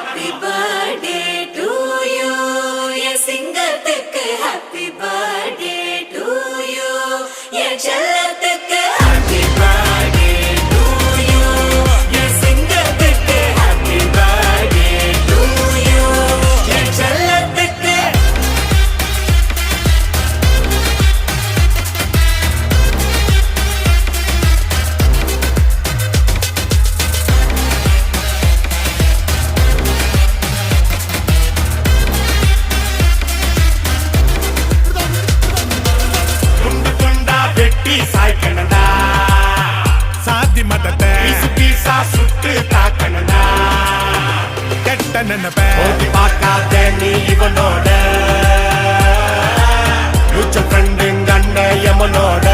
Happy birthday to you. என் சிங்கத்துக்கு happy birthday to you. என் செல்லத்துக்கு happy birthday to you. என் சிங்கத்துக்கு happy birthday to you. என் செல்லத்துக்கு துண்டு துண்டா வெட்டி சாய்க்கணும்டா, சாதி மதத்தை பீசு பீசா சுட்டு தாக்கணும்டா. கெட்ட நினைப்ப ஓட்டி பார்க்காத நீ இவனோட, ஃபியூச்சர் ஃப்ரெண்டுங்க அண்ணன் எமனோட.